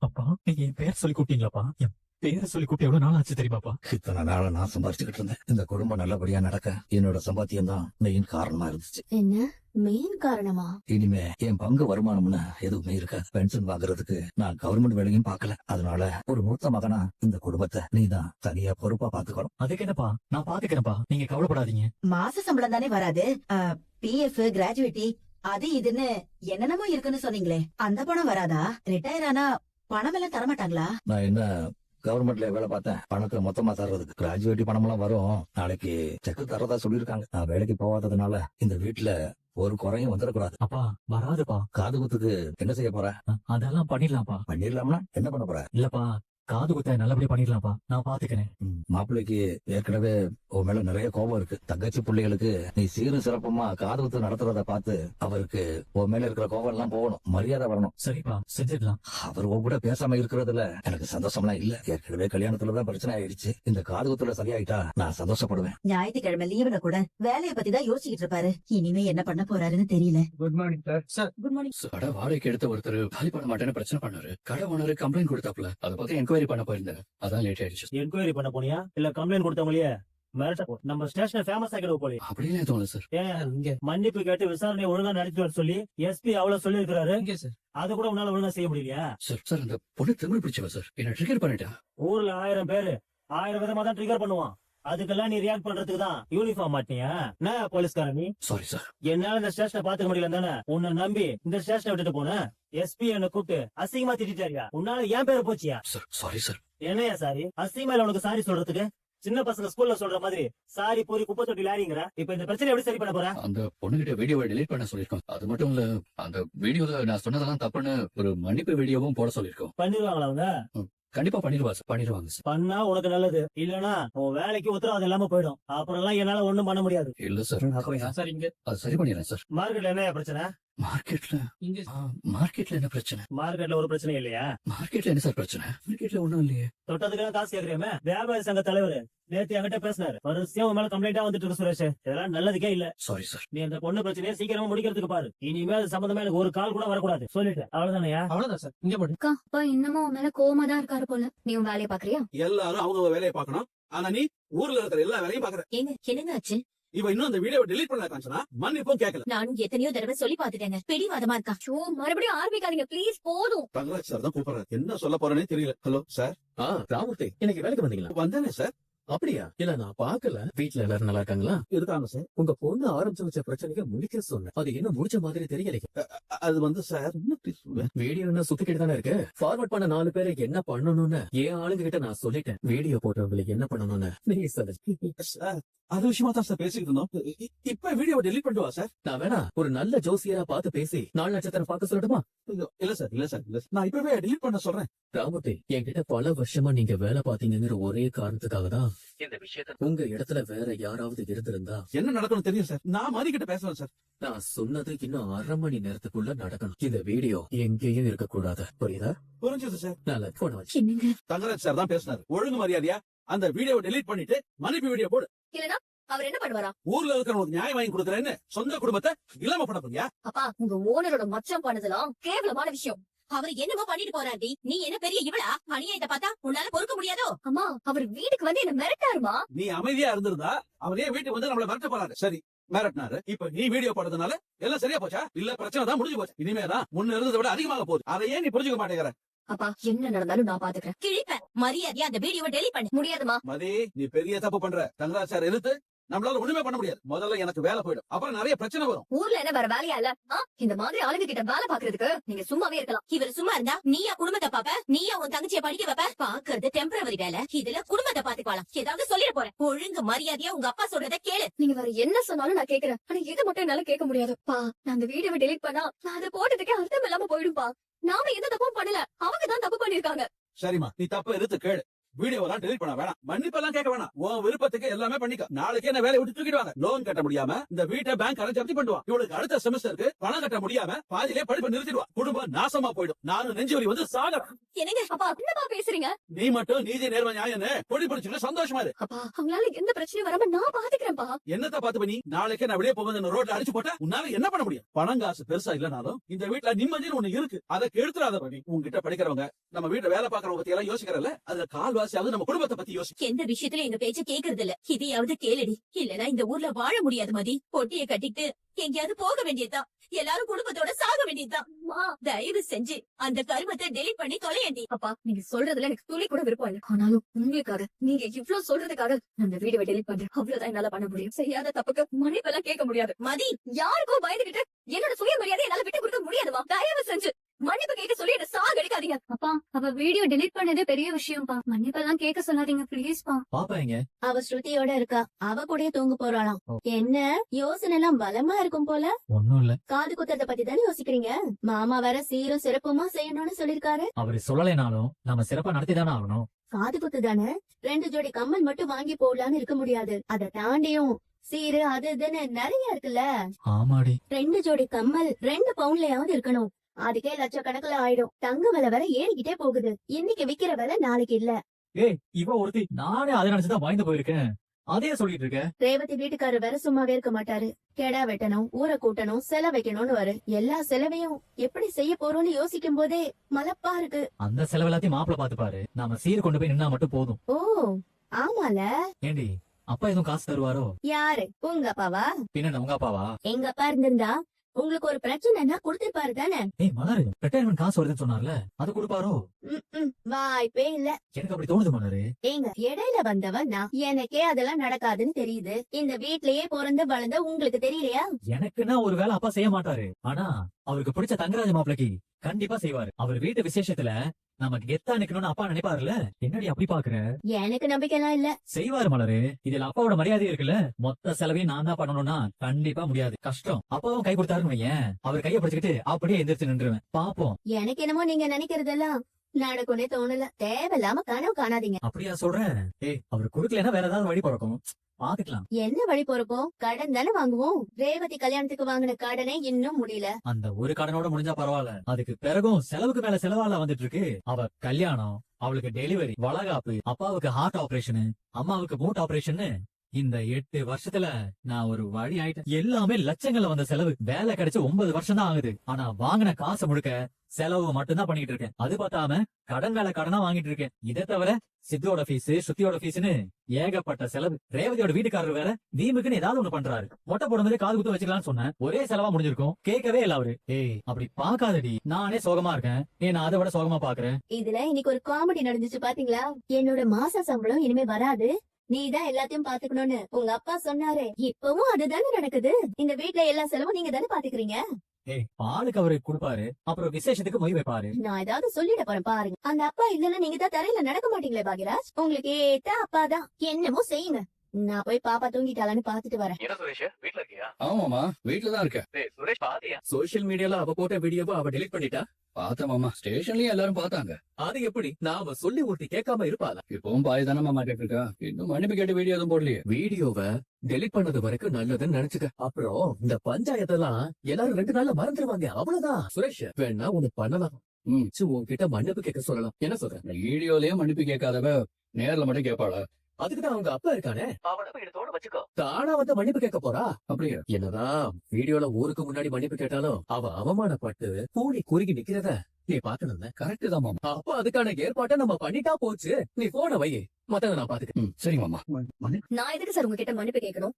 அப்பா நீங்க என் பேர் சொல்லி கூப்பிட்டீங்களாப்பா? என் பேரை சொல்லி கூப்பிட்டு எவ்வளவு நாள் ஆச்சு தெரியுமாப்பா? இத்தனை நாள் நான் சம்பாரிச்சுக்கிட்டு இருந்தேன். இந்த குடும்பம் நல்லபடியா நடக்க என்னோட சம்பாத்தியம் தான் மெயின் காரணமா இருந்துச்சு. என்ன மெயின் காரணமா? இனிமே என் பங்கு வருமானம்னு எதுவுமே இருக்க பென்ஷன் வாங்குறதுக்கு நான் கவர்மெண்ட் வேலையும் பார்க்கல. அதனால ஒரு மூத்த மகனா இந்த குடும்பத்தை நீதான் தனியா பொறுப்பா பாத்துக்கணும். அதுக்கு என்னப்பா, நான் பாத்துக்கிறேன்ப்பா, நீங்க கவலைப்படாதீங்க. மாச சம்பளம் தானே வராது. பிஎஃப், கிராஜுவேட்டி அது இதுன்னு என்னென்னமோ இருக்குன்னு சொன்னீங்களே, அந்த பணம் வராதா? ரிட்டையர் ஆனா பணம் எல்லாம் தரமாட்டாங்களா? நான் என்ன கவர்மெண்ட்ல வேலை பார்த்தேன், பணத்தை மொத்தமா தர்றதுக்கு. கிராஜுவேட்டி பணம் எல்லாம் வரும், நாளைக்கு செக் தரதா சொல்லிருக்காங்க. நான் வேலைக்கு போகாததுனால இந்த வீட்டுல ஒரு குறையும் வந்துடக்கூடாது. அப்பா வராதுப்பா. காது குத்துக்கு என்ன செய்ய போற? அதெல்லாம் பண்ணிடலாம்ப்பா. பண்ணிடலாம்னா என்ன பண்ண போற? இல்லப்பா, காது குத்த நல்லபடியா பண்ணிடலாம்ப்பா, நான் பாத்துக்கிறேன். மாப்பிள்ளைக்கு ஏற்கனவே உன் மேல நிறைய கோபம் இருக்கு. தங்கச்சி பிள்ளைகளுக்கு நீ சீரும் சிறப்புமா காது குத்து நடத்துறத பார்த்து அவருக்கு உன் மேல இருக்கிற கோபம் எல்லாம் போகணும், மரியாதை வரணும். சரிப்பா, செஞ்சிடலாம். அவர் உன் கூட பேசாம இருக்கிறதுல எனக்கு சந்தோஷம்லாம் இல்ல. ஏற்கனவே கல்யாணத்துலதான் பிரச்சனை ஆயிடுச்சு. இந்த காது குத்துல சரியாயிட்டா நான் சந்தோஷப்படுவேன். ஞாயிற்றுக்கிழமை லீவுல கூட வேலைய பத்தி தான் யோசிச்சுட்டு இருப்பாரு. இனிமே என்ன பண்ண போறாருன்னு தெரியல. Good morning sir. Sir good morning. கடை வாடகைக்கு எடுத்த ஒருத்தர் காலி பண்ண மாட்டேன்னு பிரச்சனை பண்ணாரு. கடை ஓனரு கம்ப்ளைண்ட் கொடுத்தாப்ல. அதை பத்தி என்கொயரி பண்ண போயிருந்தேன், அதான் லேட் ஆயிடுச்சு. என்கொயரி பண்ண போனியா இல்ல கம்ப்ளைண்ட் கொடுத்தவங்களே நம்ம ஸ்டேஷன் ஃபேமஸ் ஆகிட போலி? அப்படின்னு தோணு சார். இங்க மன்னிப்பு கேட்டு விசாரணை ஒழுங்கா நடத்தி வர சொல்லி எஸ்பி அவ்வளவு சொல்லி இருக்கிறாரு. அது கூட உன்னால ஒழுங்கா செய்ய முடியலையா? சார் அந்த பொண்ணு திமிரு பிடிச்சவ சார், என்ன ட்ரிகர் பண்ணிட்டா. ஊர்ல 1000 பேரு 1000 விதமா தான் ட்ரிகர் பண்ணுவான். அதுக்கெல்லாம் நீ ரியாக்ட் பண்றதுக்கு தான் யூனிஃபார்ம் மாட்டியா? என்ன போலீஸ்கார நீ? Sorry sir. என்னால இந்த ஸ்டேஷனை பாத்துக்க முடியல தானே உன்னை நம்பி இந்த ஸ்டேஷனை விட்டுட்டு போன. எஸ்பி என்ன கூப்பிட்டு அசிங்கமா திட்டாரியா? உன்னால ஏன் பேரு போச்சியா? Sir sorry sir. என்னையா சாரி? அசிங்கமா இல்ல உனக்கு சாரி சொல்றதுக்கு? சின்ன பசங்க ஸ்கூல்ல சொல்ற மாதிரி சாரி போரி குப்பை தொட்டி லாரிங்கிற. இப்ப இந்த பிரச்சனை எப்படி சரி பண்ண போற? அந்த பொண்ணுகிட்ட வீடியோவை டெலீட் பண்ண சொல்லிருக்கோம். அது மட்டும் இல்ல, அந்த வீடியோல நான் சொன்னதெல்லாம் தப்புன்னு ஒரு மன்னிப்பு வீடியோவும் போட சொல்லிருக்கோம். பண்ணிருவாங்களா அவங்க? கண்டிப்பா பண்ணிடுவாங்க சார். பண்ணா உனக்கு நல்லது, இல்லனா உன் வேலைக்கு உத்தரவாதம் இல்லாம போயிடும். அப்புறம் எல்லாம் என்னால ஒண்ணும் பண்ண முடியாது. இல்ல சார், சார் இங்க அது சரி பண்ணிடுறேன் சார். மார்க்கெட்ல என்ன பிரச்சனை? மார்க்கெட்ல என்ன பிரச்சனை? மார்க்கெட்ல ஒரு பிரச்சனை இல்லையா? மார்க்கெட்ல என்ன சார் பிரச்சனை? மார்க்கெட்ல ஒண்ணும் இல்லையே. தொட்டதுக்கு காசு கேக்குறியாமே. வியாபாரி சங்க தலைவர் நேத்து என்கிட்ட பேசினாரு. வரிசையா உன் மேல கம்ப்ளைண்டா வந்துட்டு இருக்கு சுரேஷ். இதெல்லாம் நல்லதுக்கே இல்ல. Sorry sir. நீ அந்த பொண்ணு பிரச்சனையை சீக்கிரமா முடிக்கிறதுக்கு பாரு. இனிமே அது சம்பந்தமா எனக்கு ஒரு கால் கூட வரக்கூடாது சொல்லிட்டேன். அவ்வளவுதானயா? அவ்வளவுதான் சார். இங்க போடு. அக்கா அப்பா இன்னமும் உன் மேல கோவமா தான் இருக்காரு போல. நீ உன் வேலையை பாக்குறியா? எல்லாரும் அவங்க வேலையை பார்க்கணும். ஆனா நீ ஊர்ல இருக்கிற எல்லா வேலையும் பாக்குற. என்னங்க ஆச்சு? இவ இன்னும் அந்த வீடியோவை டெலீட் பண்ணல காஞ்சனா, மன்னிப்பும் கேட்கல. நானும் எத்தனையோ தடவை சொல்லி பாத்துட்டேங்க. பிடிவாதமா இருக்கா. மறுபடியும் ஆரம்பிக்காதீங்க ப்ளீஸ், போதும். தங்கராஜ் சார் தான் கூப்பிடுறாரு. என்ன சொல்ல போறேனே தெரியல. Hello sir. ராமூர்த்தி, இன்னைக்கு வேலைக்கு வந்தீங்களா? வந்தானே சார். அப்படியா? இல்ல நான் பாக்கல. வீட்டுல எல்லாரும் நல்லா இருக்காங்களா? இருக்காங்க சார். உங்க பொண்ணு ஆரம்பிச்சு வச்ச பிரச்சனைக்கு முடிக்க சொன்னேன், அது என்ன முடிச்ச மாதிரி தெரியல. அது வந்து சார், வீடியோ என்ன சுத்திக்கிட்டு தானே இருக்கு. ஃபார்வர்ட் பண்ண 4 பேரை என்ன பண்ணணும்னு என் ஆளுங்க கிட்ட நான் சொல்லிட்டேன். வீடியோ போட்டவங்களுக்கு என்ன பண்ணணும்னு நீங்க சொல்லுங்க சார். அது விஷயமா தான் சார் பேசிக்கிட்டு இருந்தோம். இப்ப வீடியோவை டெலீட் பண்ணுவா சார்? நான் வேணா ஒரு நல்ல ஜோசியரா பார்த்து பேசி 4 நட்சத்திரம் பார்க்க சொல்லட்டுமா? இல்ல சார், இல்ல சார், இல்ல. நான் இப்பவே டெலீட் பண்ண சொல்றேன். ராமூர்த்தி, என்கிட்ட பல வருஷமா நீங்க வேலை பாத்தீங்கிற ஒரே காரணத்துக்காக தான் இந்த விஷயத்த உங்க இடத்துல வேற யாராவது இருந்திருந்தா என்ன நடக்கணும் தெரியும் சார். நான் மாதிரி கிட்ட பேசுறேன் சார். நான் சொன்னது இன்னும் 1/2 மணி நேரத்துக்குள்ள நடக்கணும். இந்த வீடியோ எங்கேயும் இருக்கக்கூடாது, புரியுதா? புரிஞ்சது சார். நல்ல போன வச்சு. தங்கராஜ் சார் தான் பேசினாரு. ஒழுங்கு மரியாதையா அந்த வீடியோவை டெலீட் பண்ணிட்டு மன்னிப்பு வீடியோ போடு. இல்லனா அவர் என்ன பண்ணுவாரா? ஊர்ல இருக்கிறவங்களுக்கு நியாயம் வாங்கி கொடுக்குறேன்னு சொந்த குடும்பத்தை இல்லாம பண்ண போறியா? அப்பா, உங்க ஓனரோட மச்சம் பண்ணதெல்லாம் கேவலமான விஷயம். அவர் என்னமோ பண்ணிட்டு போறாரு. நீ என்ன பெரிய இவளா? அநியாயத்தை பார்த்தா உன்னால பொறுக்க முடியாதோ? அம்மா, அவர் வீட்டுக்கு வந்து என்ன மிரட்டாருமா? நீ அமைதியா இருந்திருந்தா அவரே வீட்டுக்கு வந்து நம்மள மிரட்ட போறாரு. சரி, மிரட்டினாரு. இப்ப நீ வீடியோ போடுறதுனால எல்லாம் சரியா போச்சா? இல்ல பிரச்சனை தான் முடிஞ்சு போச்சு. இனிமேதான் முன்ன இருந்ததை விட அதிகமாக போகுது. அதையே நீ புரிஞ்சுக்க மாட்டேங்கிற. அப்பா, என்ன நடந்தாலும் நான் பாத்துக்கிறேன். கிழிப்ப மரியாதையா அந்த வீடியோவை டெலீட் பண்ணு. முடியாதுமா. மதி, நீ பெரிய தப்பு பண்ற. தங்கராஜ் சார் எதிர்த்து நம்மளால ஒண்ணுமே பண்ண முடியாது. முதல்ல எனக்கு வேலை போயிடும், அப்புறம் நிறைய பிரச்சனை வரும். ஊர்ல என்ன வேற வேலையா இல்ல? இந்த மாதிரி ஆளுங்க கிட்ட வேலை பாக்குறதுக்கு நீங்க சும்மாவே இருக்கலாம். இவர் சும்மா இருந்தா நீயா குடும்பத்தை பாப்ப? நீயா உன் தங்கச்சியை படிக்க வைப்ப? பாக்குறது டெம்பரவரி வேலை, இதுல குடும்பத்தை பாத்துக்கலாம். ஏதாவது சொல்லிட போறேன். ஒழுங்கு மரியாதையா உங்க அப்பா சொல்றத கேளு. நீங்க வேற என்ன சொன்னாலும் நான் கேக்குறேன். ஆனா இது மட்டும் என்னால கேட்க முடியாது. பா, நான் அந்த வீடியோவை டெலீட் பண்ணா நான் அதை போட்டதுக்கே அர்த்தம் இல்லாம போயிடும்பா. நாம எந்த தப்பும் பண்ணல, அவங்க தான் தப்பு பண்ணிருக்காங்க. சரிம்மா, நீ தப்பு எதிர்த்து கேளு. வீடியோலாம் டெலீட் பண்ண வேணாம், மன்னிப்பெல்லாம் கேட்க வேணாம். உன் விருப்பத்துக்கு எல்லாமே பண்ணிக்க. நாளைக்கே என்ன வேலையை விட்டு தூக்கிடுவாங்க. லோன் கட்ட முடியாம இந்த வீட்டை பேங்க் ஜப்தி பண்ணுவான். இவளுக்கு அடுத்த செமஸ்டருக்கு பணம் கட்ட முடியாம பாதியிலே படிப்பை நிறுத்திடுவா. குடும்பம் நாசமா போயிடும். நானும் நெஞ்சு வலி வந்து சாகறேன். என்னங்க அப்பா என்னப்பா பேசுறீங்க? நீ மட்டும் நீதி நேர்மை நியாயம்னு கொடி பிடிச்சிட்டு சந்தோஷமா இரு. அப்பா அவங்களால எந்த பிரச்சனையும் வராம நான் பாத்துக்கிறேன்ப்பா. என்னத்த பாத்து பண்ணி நாளைக்கே நான் வெளியே போகும்போது ரோட்ல அடிச்சு போட்டா உன்னால என்ன பண்ண முடியும்? பணம் காசு பெருசா இல்லனாலும் இந்த வீட்டுல நிம்மதினு ஒண்ணு இருக்கு. அதை கெடுத்துறாத பண்ணி. உங்ககிட்ட படிக்கிறவங்க நம்ம வீட்டை வேலை பாக்குறவங்க பத்தி எல்லாம் யோசிக்கிறல்ல, அதுல கால்வாசியாவது நம்ம குடும்பத்தை பத்தி யோசி. எந்த விஷயத்துல எங்க பேச்ச கேக்குறது இல்ல. இதையாவது கேளுடி, இல்லனா இந்த ஊர்ல வாழ முடியாது மதி. பொட்டிய கட்டிட்டு எங்கேயாவது போக வேண்டியதுதான். எல்லாரும் குடும்பத்தோட சாக வேண்டியதுதான். தயவு செஞ்சு அந்த கருமத்தை டெலிட் பண்ணி தொலையண்டி. அப்பா நீங்க சொல்றதுல எனக்கு துளி கூட விருப்பம் இல்ல. ஆனாலும் உங்களுக்காக நீங்க இவ்ளோ சொல்றதுக்காக நான் இந்த வீடியோவை டெலிட் பண்றேன். அவ்வளவுதான் என்னால பண்ண முடியும். செய்யாத தப்புக்கு மன்னிப்பெல்லாம் கேட்க முடியாது. மதி, யாருக்கோ பயந்துகிட்டு என்னோட சுயமரியாதை என்னால விட்டு கொடுக்க முடியாதுமா. தயவு செஞ்சு மன்னிப்பு கேட்க சொல்லி என்ன சாகடிக்காதீங்க. அப்பா அவ வீடியோ டெலிட் பண்ணதே பெரிய விஷயம்ப்பா. மன்னிப்பெல்லாம் கேட்க சொல்லாதீங்க ப்ளீஸ் பா. பாப்பா எங்க? அவ ஸ்ருதியோட இருக்கா. அவ கூடயே தூங்க போறாளாம். என்ன யோசனை எல்லாம் பலமா இருக்கும் போல. ஒண்ணும் இல்ல. காது குத்துறத பத்தி தானே யோசிக்கிறீங்க. மாமா வேற சீரும் சிறப்புமா செய்யணும்னு சொல்லிருக்காரு. அவரு சொல்லலைனாலும் நம்ம சிறப்பா நடத்திதானே ஆகணும். காது குத்து தானே, 2 ஜோடி கம்மல் மட்டும் வாங்கி போடலான்னு இருக்க முடியாது. அதை தாண்டியும் சீரு அது இதுன்னு நிறைய இருக்குல்ல. ஆமாடி. 2 ஜோடி கம்மல் 2 பவுண்ட்லயாவது இருக்கணும். அதுக்கே லட்சக்கணக்குல ஆயிடும். தங்க விலை வேற ஏறிக்கிட்டே போகுது. இன்னைக்கு விக்கிற விலை நாளைக்கு இல்ல. ஏய் இவ ஒருத்தி. நானே அதை நினைச்சுதான் பயந்து போயிருக்கேன். அதே சொல்லிட்டு இருக்க. ரேவதி வீட்டுக்காரர் வேற சும்மாவே இருக்க மாட்டாரு. கெடா வெட்டணும், ஊரை கூட்டணும், செலவு வைக்கணும்னு வரு. எல்லா செலவையும் எப்படி செய்ய போறோம்னு யோசிக்கும் போதே மலப்பா இருக்கு. அந்த செலவு எல்லாத்தையும் மாப்பிள்ள பாத்து பாரு. நாம சீர் கொண்டு போய் நின்னா மட்டும் போதும். ஓ ஆமால. ஏண்டி அப்பா எதுவும் காசு தருவாரோ? யாரு? உங்க அப்பாவா? பின்ன உங்க அப்பாவா? எங்க அப்பா இருந்திருந்தா உங்களுக்கு ஒரு பிரச்சனைன்னா கொடுத்திருப்பாரு தானே. ஏய் மலரு, ரிட்டையர்மெண்ட் காசு வருதுன்னு சொன்னார்ல, அது கொடுப்பாரோ? வாய்ப்பே இல்ல. எனக்கு அப்படி தோணுது மலரு. ஏங்க இடையில வந்தவன் நான். எனக்கே அதெல்லாம் நடக்காதுன்னு தெரியுது. இந்த வீட்லயே பிறந்து வளர்ந்த உங்களுக்கு தெரியலையா? எனக்குன்னா ஒரு வேலை அப்பா செய்ய மாட்டாரு. ஆனா அவருக்கு பிடிச்ச தங்கராஜ மாப்பிளைக்கு கண்டிப்பா செய்வாரு. அவர் வீட்டு விசேஷத்துல நமக்கு கெத்தா நிக்கணும்னு அப்பா நினைப்பாருல்ல. என்னடி அப்படி பாக்குற? எனக்கு நம்பிக்கை எல்லாம் இல்ல. செய்வாரு மலரு. இதுல அப்பாவோட மரியாதை இருக்குல்ல. மொத்த செலவையும் நான் தான் பண்ணணும்னா கண்டிப்பா முடியாது, கஷ்டம். அப்பாவும் கை கொடுத்தாருன்னு வையேன், அவர் கையை பிடிச்சுக்கிட்டு அப்படியே எந்திரிச்சு நின்றுவேன். பாப்போம். எனக்கு என்னமோ நீங்க நினைக்கிறதெல்லாம் நடக்கும்னே தோணல. தேவையில்லாம கனவு காணாதீங்க. அப்படியா சொல்றேன்? ஏய் அவர் கொடுக்கலன்னா வேற ஏதாவது வழி பிறக்கும், பாத்துக்கலாம். என்ன வழி பொறுப்போம்? கடன் தானே வாங்குவோம். ரேவதி கல்யாணத்துக்கு வாங்கின கடனே இன்னும் முடியல. அந்த ஒரு கடனோட முடிஞ்சா பரவாயில்ல. அதுக்கு பிறகும் செலவுக்கு மேல செலவால வந்துட்டு இருக்கு. அவ கல்யாணம், அவளுக்கு டெலிவரி, வளகாப்பு, அப்பாவுக்கு ஹார்ட் ஆபரேஷன், அம்மாவுக்கு மூட் ஆபரேஷன். இந்த 8 வருஷத்துல நான் ஒரு வழி ஆயிட்டேன். எல்லாமே லட்சங்கள்ல வந்த செலவு. வேலை கிடைச்சு 9 வருஷம் தான் ஆகுது. ஆனா வாங்கின காசு முழுக்க செலவு மட்டும்தான் பண்ணிட்டு இருக்கேன். அது பார்த்தாம கடன் மேல கடனா வாங்கிட்டு இருக்கேன். இதை தவிர சித்தோட ஃபீஸ், சுத்தியோட ஃபீஸ்னு ஏகப்பட்ட செலவு. ரேவதியோட வீட்டுக்காரர் வேற வீமுக்குன்னு ஏதாவது ஒண்ணு பண்றாரு. மொட்டை போடும்போதே காது குத்து வச்சுக்கலாம்னு சொன்னேன். ஒரே செலவா முடிஞ்சிருக்கும். கேட்கவே இல்ல அவரு. ஏய் அப்படி பாக்காதடி, நானே சோகமா இருக்கேன். நான் அதை விட சோகமா பாக்குறேன். இதுல இன்னைக்கு ஒரு காமெடி நடந்துச்சு பாத்தீங்களா? என்னோட மாச சம்பளம் இனிமே வராது, நீதான் எல்லாத்தையும் பாத்துக்கணும்னு உங்க அப்பா சொன்னாரு. இப்பவும் அதுதானே நடக்குது. இந்த வீட்ல எல்லா செலவும் நீங்க தானே பாத்துக்கிறீங்க. ஏய் பாலுக்கு அவரு கொடுப்பாரு, அப்புறம் விசேஷத்துக்கு மொய் வைப்பாரு. நான் ஏதாவது சொல்லிட போறேன் பாருங்க. அந்த அப்பா இல்லன்னா நீங்க தான் தரையில நடக்க மாட்டீங்களே பாகிராஜ். உங்களுக்கு ஏத்த அப்பா தான். என்னமோ செய்யுங்க. நான் போய் பாப்பா தூங்கிட்டாளான்னு பாத்துட்டு வரேன். என்ன சுரேஷ், வீட்ல இருக்கியா? ஆமாமா, வீட்டுல தான் இருக்கேன். சுரேஷ் பாத்தியா? சோசியல் மீடியால அவ போட்ட வீடியோவை அவ டெலிட் பண்ணிட்டா. பார்த்தேன் மாமா, ஸ்டேஷன்லயும் எல்லாரும் பார்த்தாங்க. அது எப்படி? நாம சொல்லி ஒருத்தி கேட்காம இருப்பாளா? இப்பவும் பாய் தானே மாமா கேட்டிருக்கா. இன்னும் மன்னிப்பு கேட்டு வீடியோ எதுவும் போடலையே. வீடியோவை டெலிட் பண்ணது வரைக்கும் நல்லதுன்னு நினைச்சுக்க. அப்புறம் இந்த பஞ்சாயத்தெல்லாம் எல்லாரும் 2 நாள்ல மறந்துடுவாங்க. அவ்வளவுதான். சுரேஷ் வேணா ஒண்ணு பண்ணலாம். உன்கிட்ட மன்னிப்பு கேட்க சொல்லலாம். என்ன சொல்ற? வீடியோலயே மன்னிப்பு கேட்காதவ நேர்ல மட்டும் கேட்பாளா? அதுக்குதான் அவங்க அப்பா இருக்கானே, அவனை போய் எடுத்தோட வச்சுக்கோ. தானா வந்து மன்னிப்பு கேட்க போறா. அப்படியா? என்னதான் வீடியோல ஊருக்கு முன்னாடி மன்னிப்பு கேட்டாலும் அவ அவமானப்பட்டு கூடி குறுகி நிக்கிறத நீ பாக்கணும். கரெக்ட் தான் மாமா. அப்ப அதுக்கான ஏற்பாட்டை நம்ம பண்ணிட்டா போச்சு. நீ போன வை, மத்தத நான் பாத்துக்கிறேன். சரி மாமா. நான் எதுக்கு சார் உங்ககிட்ட மன்னிப்பு கேட்கணும்?